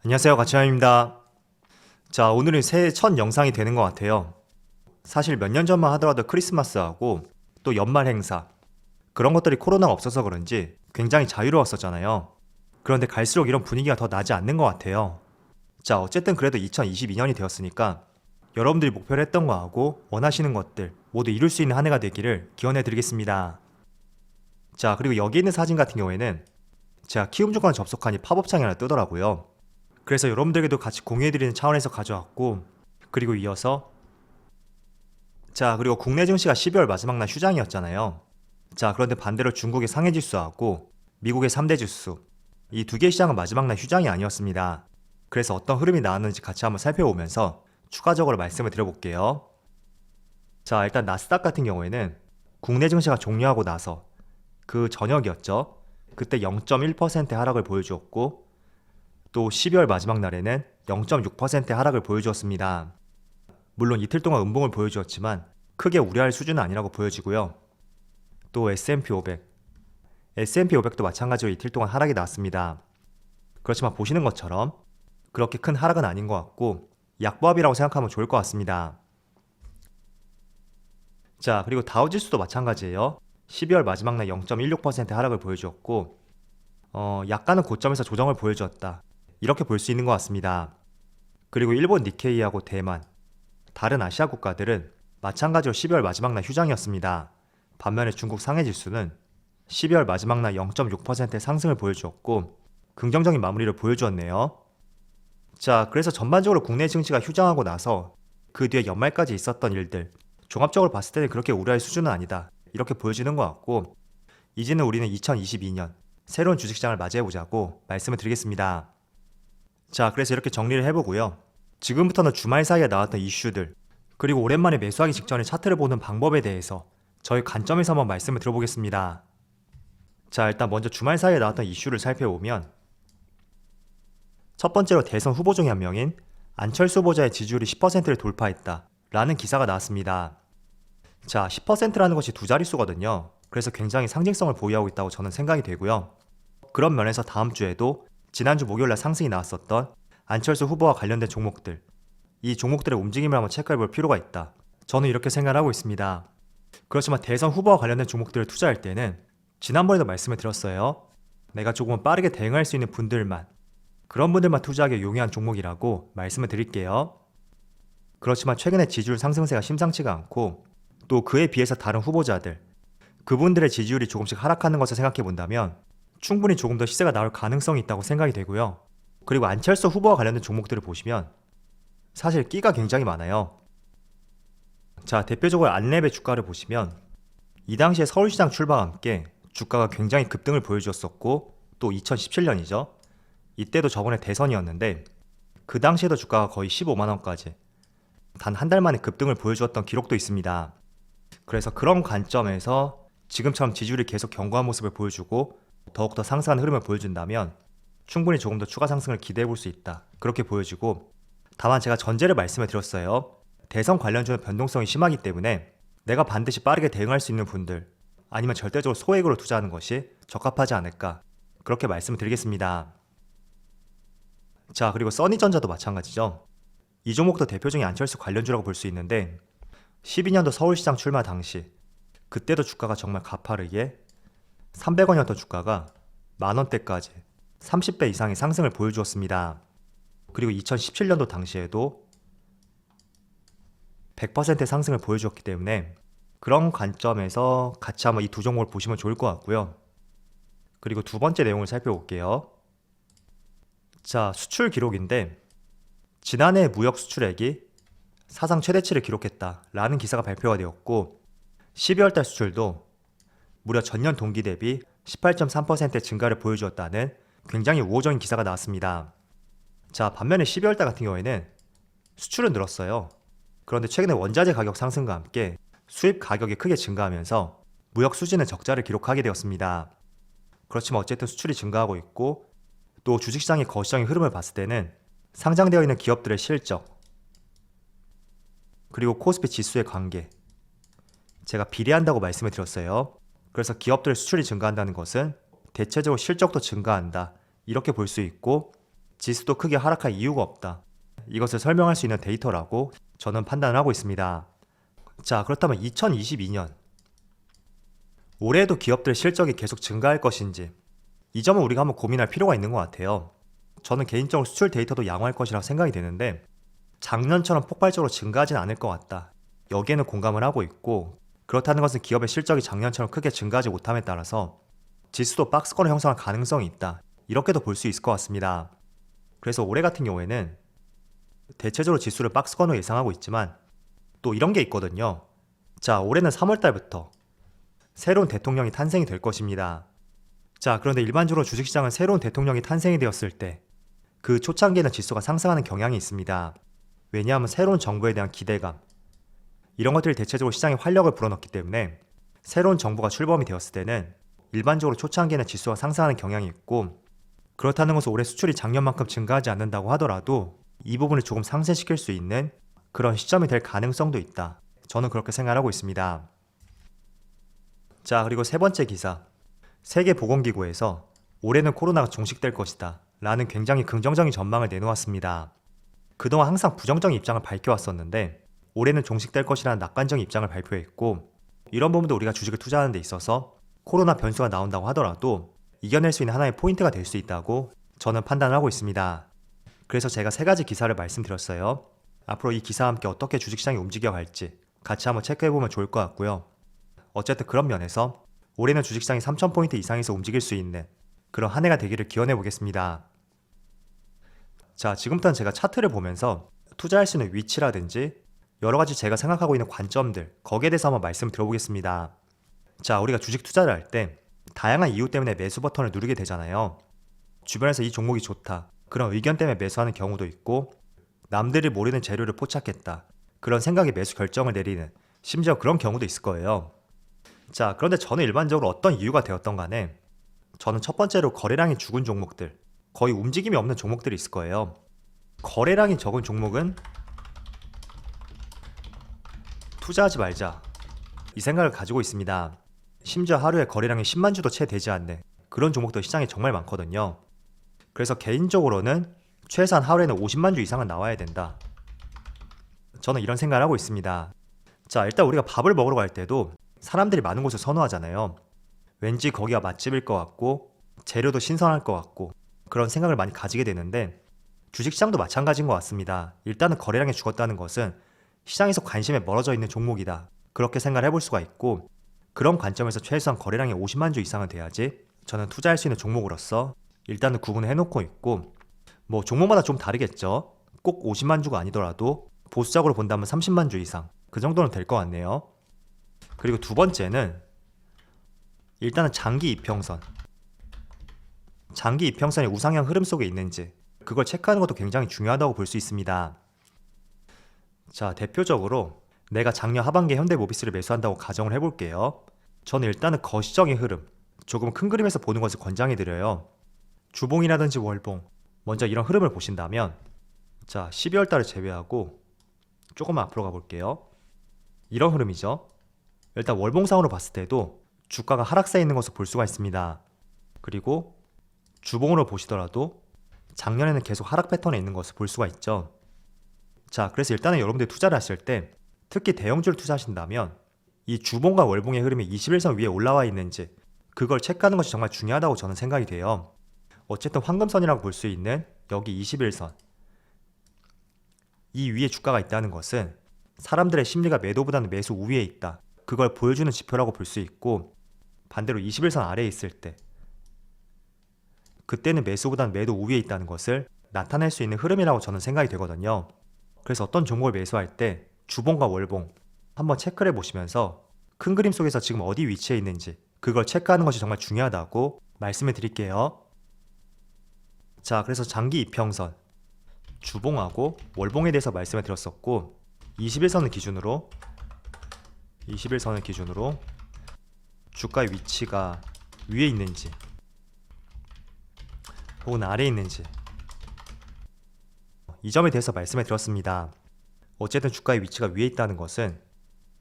안녕하세요, 가치환입니다. 자, 오늘은 새해 첫 영상이 되는 것 같아요. 사실 몇 년 전만 하더라도 크리스마스하고 또 연말 행사 그런 것들이 코로나가 없어서 그런지 굉장히 자유로웠었잖아요. 그런데 갈수록 이런 분위기가 더 나지 않는 것 같아요. 자, 어쨌든 그래도 2022년이 되었으니까 여러분들이 목표를 했던 거하고 원하시는 것들 모두 이룰 수 있는 한 해가 되기를 기원해 드리겠습니다. 자, 그리고 여기 있는 사진 같은 경우에는 제가 키움증권 접속하니 팝업창이 하나 뜨더라고요. 그래서 여러분들에게도 같이 공유해드리는 차원에서 가져왔고, 그리고 이어서 그리고 국내 증시가 12월 마지막 날 휴장이었잖아요. 자, 그런데 반대로 중국의 상해 지수하고 미국의 3대 지수 이 두 개의 시장은 마지막 날 휴장이 아니었습니다. 그래서 어떤 흐름이 나왔는지 같이 한번 살펴보면서 추가적으로 말씀을 드려볼게요. 자, 일단 나스닥 같은 경우에는 국내 증시가 종료하고 나서 그 저녁이었죠. 그때 0.1% 하락을 보여주었고, 또 12월 마지막 날에는 0.6%의 하락을 보여주었습니다. 물론 이틀 동안 음봉을 보여주었지만 크게 우려할 수준은 아니라고 보여지고요. 또 S&P 500, S&P 500도 마찬가지로 이틀 동안 하락이 나왔습니다. 그렇지만 보시는 것처럼 그렇게 큰 하락은 아닌 것 같고 약보합이라고 생각하면 좋을 것 같습니다. 자, 그리고 다우지수도 마찬가지예요. 12월 마지막 날 0.16% 하락을 보여주었고 약간은 고점에서 조정을 보여주었다. 이렇게 볼 수 있는 것 같습니다. 그리고 일본 니케이하고 대만, 다른 아시아 국가들은 마찬가지로 12월 마지막 날 휴장이었습니다. 반면에 중국 상해 지수는 12월 마지막 날 0.6%의 상승을 보여주었고 긍정적인 마무리를 보여주었네요. 자, 그래서 전반적으로 국내 증시가 휴장하고 나서 그 뒤에 연말까지 있었던 일들 종합적으로 봤을 때는 그렇게 우려할 수준은 아니다. 이렇게 보여지는 것 같고 이제는 우리는 2022년 새로운 주식시장을 맞이해보자고 말씀을 드리겠습니다. 자, 그래서 이렇게 정리를 해보고요. 지금부터는 주말 사이에 나왔던 이슈들 그리고 오랜만에 매수하기 직전에 차트를 보는 방법에 대해서 저희 관점에서 한번 말씀을 들어보겠습니다. 자, 일단 먼저 주말 사이에 나왔던 이슈를 살펴보면 첫 번째로 대선 후보 중에 한 명인 안철수 후보자의 지지율이 10%를 돌파했다 라는 기사가 나왔습니다. 자, 10%라는 것이 두 자릿수거든요. 그래서 굉장히 상징성을 보유하고 있다고 저는 생각이 되고요. 그런 면에서 다음 주에도 지난주 목요일날 상승이 나왔었던 안철수 후보와 관련된 종목들, 이 종목들의 움직임을 한번 체크해볼 필요가 있다. 저는 이렇게 생각을 하고 있습니다. 그렇지만 대선 후보와 관련된 종목들을 투자할 때는 지난번에도 말씀을 드렸어요. 내가 조금 빠르게 대응할 수 있는 분들만, 그런 분들만 투자하기 용이한 종목이라고 말씀을 드릴게요. 그렇지만 최근에 지지율 상승세가 심상치가 않고 또 그에 비해서 다른 후보자들, 그분들의 지지율이 조금씩 하락하는 것을 생각해 본다면 충분히 조금 더 시세가 나올 가능성이 있다고 생각이 되고요. 그리고 안철수 후보와 관련된 종목들을 보시면 사실 끼가 굉장히 많아요. 자, 대표적으로 안랩의 주가를 보시면 이 당시에 서울시장 출마와 함께 주가가 굉장히 급등을 보여주었었고 또 2017년이죠. 이때도 저번에 대선이었는데 그 당시에도 주가가 거의 15만원까지 단 한 달 만에 급등을 보여주었던 기록도 있습니다. 그래서 그런 관점에서 지금처럼 지지율이 계속 견고한 모습을 보여주고 더욱더 상승하는 흐름을 보여준다면 충분히 조금 더 추가 상승을 기대해 볼 수 있다. 그렇게 보여지고 다만 제가 전제를 말씀을 드렸어요. 대선 관련주는 변동성이 심하기 때문에 내가 반드시 빠르게 대응할 수 있는 분들 아니면 절대적으로 소액으로 투자하는 것이 적합하지 않을까 그렇게 말씀을 드리겠습니다. 자, 그리고 써니전자도 마찬가지죠. 이 종목도 대표적인 안철수 관련주라고 볼 수 있는데 12년도 서울시장 출마 당시 그때도 주가가 정말 가파르게 300원이었던 주가가 만원대까지 30배 이상의 상승을 보여주었습니다. 그리고 2017년도 당시에도 100% 상승을 보여주었기 때문에 그런 관점에서 같이 한번 이 두 종목을 보시면 좋을 것 같고요. 그리고 두 번째 내용을 살펴볼게요. 자, 수출 기록인데 지난해 무역 수출액이 사상 최대치를 기록했다라는 기사가 발표가 되었고 12월달 수출도 무려 전년 동기 대비 18.3%의 증가를 보여주었다는 굉장히 우호적인 기사가 나왔습니다. 자, 반면에 12월달 같은 경우에는 수출은 늘었어요. 그런데 최근에 원자재 가격 상승과 함께 수입 가격이 크게 증가하면서 무역 수지는 적자를 기록하게 되었습니다. 그렇지만 어쨌든 수출이 증가하고 있고 또 주식시장의 거시적인 흐름을 봤을 때는 상장되어 있는 기업들의 실적 그리고 코스피 지수의 관계 제가 비례한다고 말씀을 드렸어요. 그래서 기업들의 수출이 증가한다는 것은 대체적으로 실적도 증가한다 이렇게 볼 수 있고 지수도 크게 하락할 이유가 없다. 이것을 설명할 수 있는 데이터라고 저는 판단을 하고 있습니다. 자, 그렇다면 2022년 올해에도 기업들의 실적이 계속 증가할 것인지 이 점은 우리가 한번 고민할 필요가 있는 것 같아요. 저는 개인적으로 수출 데이터도 양호할 것이라고 생각이 되는데 작년처럼 폭발적으로 증가하진 않을 것 같다. 여기에는 공감을 하고 있고, 그렇다는 것은 기업의 실적이 작년처럼 크게 증가하지 못함에 따라서 지수도 박스권을 형성할 가능성이 있다. 이렇게도 볼 수 있을 것 같습니다. 그래서 올해 같은 경우에는 대체적으로 지수를 박스권으로 예상하고 있지만 또 이런 게 있거든요. 자, 올해는 3월달부터 새로운 대통령이 탄생이 될 것입니다. 자, 그런데 일반적으로 주식시장은 새로운 대통령이 탄생이 되었을 때 그 초창기에는 지수가 상승하는 경향이 있습니다. 왜냐하면 새로운 정부에 대한 기대감, 이런 것들이 대체적으로 시장에 활력을 불어넣기 때문에 새로운 정부가 출범이 되었을 때는 일반적으로 초창기에는 지수가 상승하는 경향이 있고, 그렇다는 것은 올해 수출이 작년만큼 증가하지 않는다고 하더라도 이 부분을 조금 상쇄시킬 수 있는 그런 시점이 될 가능성도 있다. 저는 그렇게 생각하고 있습니다. 자, 그리고 세 번째 기사. 세계보건기구에서 올해는 코로나가 종식될 것이다 라는 굉장히 긍정적인 전망을 내놓았습니다. 그동안 항상 부정적인 입장을 밝혀왔었는데 올해는 종식될 것이라는 낙관적인 입장을 발표했고, 이런 부분도 우리가 주식을 투자하는 데 있어서 코로나 변수가 나온다고 하더라도 이겨낼 수 있는 하나의 포인트가 될 수 있다고 저는 판단을 하고 있습니다. 그래서 제가 세 가지 기사를 말씀드렸어요. 앞으로 이 기사와 함께 어떻게 주식시장이 움직여갈지 같이 한번 체크해보면 좋을 것 같고요. 어쨌든 그런 면에서 올해는 주식시장이 3,000포인트 이상에서 움직일 수 있는 그런 한 해가 되기를 기원해 보겠습니다. 자, 지금부터는 제가 차트를 보면서 투자할 수 있는 위치라든지 여러 가지 제가 생각하고 있는 관점들, 거기에 대해서 한번 말씀을 드려보겠습니다. 자, 우리가 주식 투자를 할 때 다양한 이유 때문에 매수 버튼을 누르게 되잖아요. 주변에서 이 종목이 좋다, 그런 의견 때문에 매수하는 경우도 있고, 남들이 모르는 재료를 포착했다, 그런 생각에 매수 결정을 내리는, 심지어 그런 경우도 있을 거예요. 자, 그런데 저는 일반적으로 어떤 이유가 되었던 간에 저는 첫 번째로 거래량이 죽은 종목들, 거의 움직임이 없는 종목들이 있을 거예요. 거래량이 적은 종목은 투자하지 말자, 이 생각을 가지고 있습니다. 심지어 하루에 거래량이 10만 주도 채 되지 않는 그런 종목도 시장에 정말 많거든요. 그래서 개인적으로는 최소한 하루에는 50만 주 이상은 나와야 된다, 저는 이런 생각을 하고 있습니다. 자, 일단 우리가 밥을 먹으러 갈 때도 사람들이 많은 곳을 선호하잖아요. 왠지 거기가 맛집일 것 같고 재료도 신선할 것 같고 그런 생각을 많이 가지게 되는데, 주식시장도 마찬가지인 것 같습니다. 일단은 거래량이 죽었다는 것은 시장에서 관심에 멀어져 있는 종목이다, 그렇게 생각을 해볼 수가 있고, 그런 관점에서 최소한 거래량이 50만 주 이상은 돼야지 저는 투자할 수 있는 종목으로서 일단은 구분을 해놓고 있고, 뭐 종목마다 좀 다르겠죠. 꼭 50만 주가 아니더라도 보수적으로 본다면 30만 주 이상, 그 정도는 될 것 같네요. 그리고 두 번째는 일단은 장기 이평선, 장기 이평선이 우상향 흐름 속에 있는지 그걸 체크하는 것도 굉장히 중요하다고 볼 수 있습니다. 자, 대표적으로 내가 작년 하반기에 현대모비스를 매수한다고 가정을 해볼게요. 저는 일단은 거시적인 흐름, 조금 큰 그림에서 보는 것을 권장해드려요. 주봉이라든지 월봉, 먼저 이런 흐름을 보신다면, 자, 12월 달을 제외하고 조금만 앞으로 가볼게요. 이런 흐름이죠. 일단 월봉상으로 봤을 때도 주가가 하락세에 있는 것을 볼 수가 있습니다. 그리고 주봉으로 보시더라도 작년에는 계속 하락 패턴에 있는 것을 볼 수가 있죠. 자, 그래서 일단은 여러분들이 투자를 하실 때 특히 대형주를 투자하신다면 이 주봉과 월봉의 흐름이 21선 위에 올라와 있는지 그걸 체크하는 것이 정말 중요하다고 저는 생각이 돼요. 어쨌든 황금선이라고 볼 수 있는 여기 21선, 이 위에 주가가 있다는 것은 사람들의 심리가 매도보다는 매수 우위에 있다, 그걸 보여주는 지표라고 볼 수 있고, 반대로 21선 아래에 있을 때 그때는 매수보다는 매도 우위에 있다는 것을 나타낼 수 있는 흐름이라고 저는 생각이 되거든요. 그래서 어떤 종목을 매수할 때 주봉과 월봉 한번 체크를 해보시면서 큰 그림 속에서 지금 어디 위치에 있는지 그걸 체크하는 것이 정말 중요하다고 말씀을 드릴게요. 자, 그래서 장기 이평선, 주봉하고 월봉에 대해서 말씀을 드렸었고, 21선을 기준으로 주가의 위치가 위에 있는지 혹은 아래에 있는지 이 점에 대해서 말씀을 드렸습니다. 어쨌든 주가의 위치가 위에 있다는 것은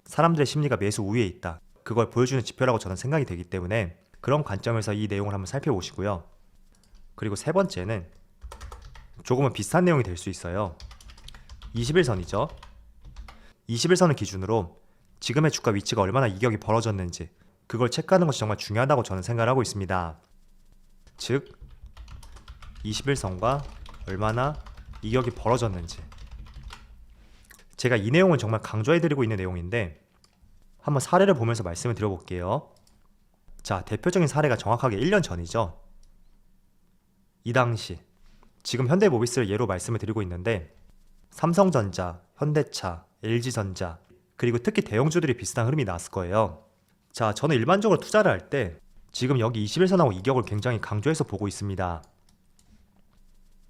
사람들의 심리가 매수 우위에 있다, 그걸 보여주는 지표라고 저는 생각이 되기 때문에 그런 관점에서 이 내용을 한번 살펴보시고요. 그리고 세 번째는 조금은 비슷한 내용이 될 수 있어요. 21선이죠. 21선을 기준으로 지금의 주가 위치가 얼마나 이격이 벌어졌는지 그걸 체크하는 것이 정말 중요하다고 저는 생각을 하고 있습니다. 즉 21선과 얼마나 이격이 벌어졌는지, 제가 이 내용은 정말 강조해드리고 있는 내용인데 한번 사례를 보면서 말씀을 드려볼게요. 자, 대표적인 사례가 정확하게 1년 전이죠. 이 당시 지금 현대모비스를 예로 말씀을 드리고 있는데 삼성전자, 현대차, LG전자 그리고 특히 대형주들이 비슷한 흐름이 나왔을 거예요. 자, 저는 일반적으로 투자를 할 때 지금 여기 21선하고 이격을 굉장히 강조해서 보고 있습니다.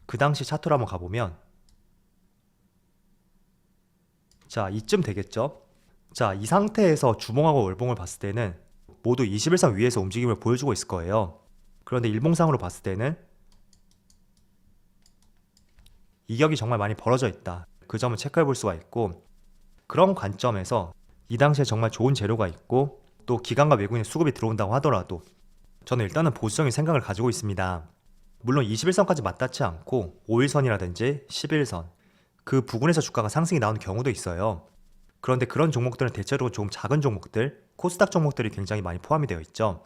그 당시 차트로 한번 가보면 자, 이쯤 되겠죠. 자, 이 상태에서 주봉하고 월봉을 봤을 때는 모두 21선 위에서 움직임을 보여주고 있을 거예요. 그런데 일봉상으로 봤을 때는 이격이 정말 많이 벌어져 있다. 그 점을 체크해 볼 수가 있고, 그런 관점에서 이 당시에 정말 좋은 재료가 있고 또 기관과 외국인의 수급이 들어온다고 하더라도 저는 일단은 보수적인 생각을 가지고 있습니다. 물론 21선까지 맞닿지 않고 5일선이라든지 11선 그 부근에서 주가가 상승이 나오는 경우도 있어요. 그런데 그런 종목들은 대체로 좀 작은 종목들, 코스닥 종목들이 굉장히 많이 포함이 되어 있죠.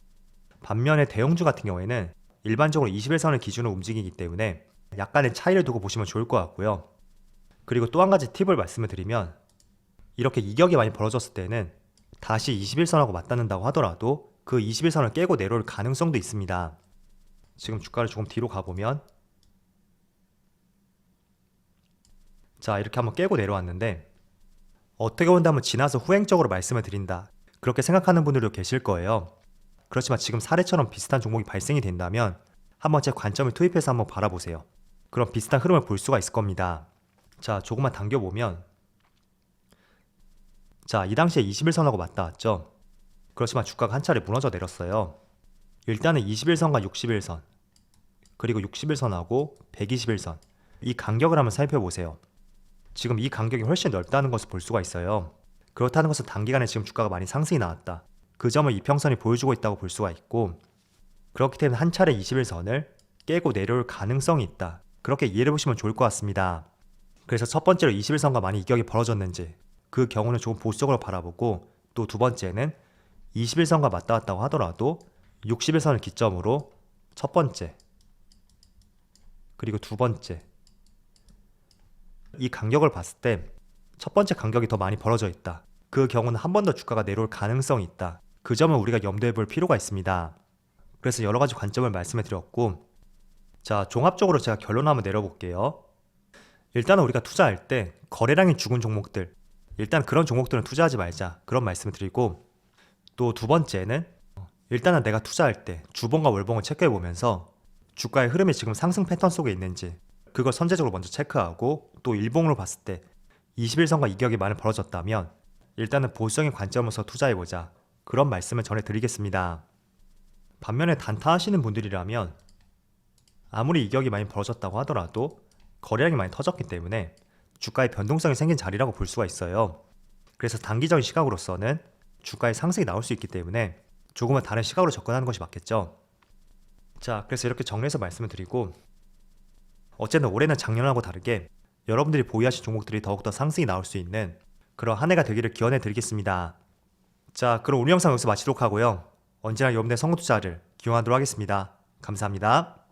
반면에 대형주 같은 경우에는 일반적으로 21선을 기준으로 움직이기 때문에 약간의 차이를 두고 보시면 좋을 것 같고요. 그리고 또 한 가지 팁을 말씀을 드리면, 이렇게 이격이 많이 벌어졌을 때는 다시 21선하고 맞닿는다고 하더라도 그 21선을 깨고 내려올 가능성도 있습니다. 지금 주가를 조금 뒤로 가보면 자, 이렇게 한번 깨고 내려왔는데 어떻게 본다면 지나서 후행적으로 말씀을 드린다, 그렇게 생각하는 분들도 계실 거예요. 그렇지만 지금 사례처럼 비슷한 종목이 발생이 된다면 한번 제 관점을 투입해서 한번 바라보세요. 그럼 비슷한 흐름을 볼 수가 있을 겁니다. 자, 조금만 당겨보면 자, 이 당시에 21선하고 맞닿았죠. 그렇지만 주가가 한 차례 무너져 내렸어요. 일단은 21선과 61선 그리고 61선하고 121선 이 간격을 한번 살펴보세요. 지금 이 간격이 훨씬 넓다는 것을 볼 수가 있어요. 그렇다는 것은 단기간에 지금 주가가 많이 상승이 나왔다, 그 점을 이평선이 보여주고 있다고 볼 수가 있고, 그렇기 때문에 한 차례 21선을 깨고 내려올 가능성이 있다, 그렇게 이해해 보시면 좋을 것 같습니다. 그래서 첫 번째로 21선과 많이 이격이 벌어졌는지 그 경우는 조금 보수적으로 바라보고, 또 두 번째는 21선과 맞닿았다고 하더라도 61선을 기점으로 첫 번째 그리고 두 번째 이 간격을 봤을 때 첫 번째 간격이 더 많이 벌어져 있다, 그 경우는 한 번 더 주가가 내려올 가능성이 있다, 그 점을 우리가 염두에 볼 필요가 있습니다. 그래서 여러 가지 관점을 말씀해 드렸고, 자, 종합적으로 제가 결론 한번 내려볼게요. 일단은 우리가 투자할 때 거래량이 죽은 종목들, 일단 그런 종목들은 투자하지 말자, 그런 말씀을 드리고, 또 두 번째는 일단은 내가 투자할 때 주봉과 월봉을 체크해 보면서 주가의 흐름이 지금 상승 패턴 속에 있는지 그걸 선제적으로 먼저 체크하고, 또 일봉으로 봤을 때 21선과 이격이 많이 벌어졌다면 일단은 보수적인 관점에서 투자해보자, 그런 말씀을 전해드리겠습니다. 반면에 단타하시는 분들이라면 아무리 이격이 많이 벌어졌다고 하더라도 거래량이 많이 터졌기 때문에 주가의 변동성이 생긴 자리라고 볼 수가 있어요. 그래서 단기적인 시각으로서는 주가의 상승이 나올 수 있기 때문에 조금은 다른 시각으로 접근하는 것이 맞겠죠. 자, 그래서 이렇게 정리해서 말씀을 드리고, 어쨌든 올해는 작년하고 다르게 여러분들이 보유하신 종목들이 더욱더 상승이 나올 수 있는 그런 한 해가 되기를 기원해 드리겠습니다. 자, 그럼 오늘 영상 여기서 마치도록 하고요. 언제나 여러분들의 성공 투자를 기원하도록 하겠습니다. 감사합니다.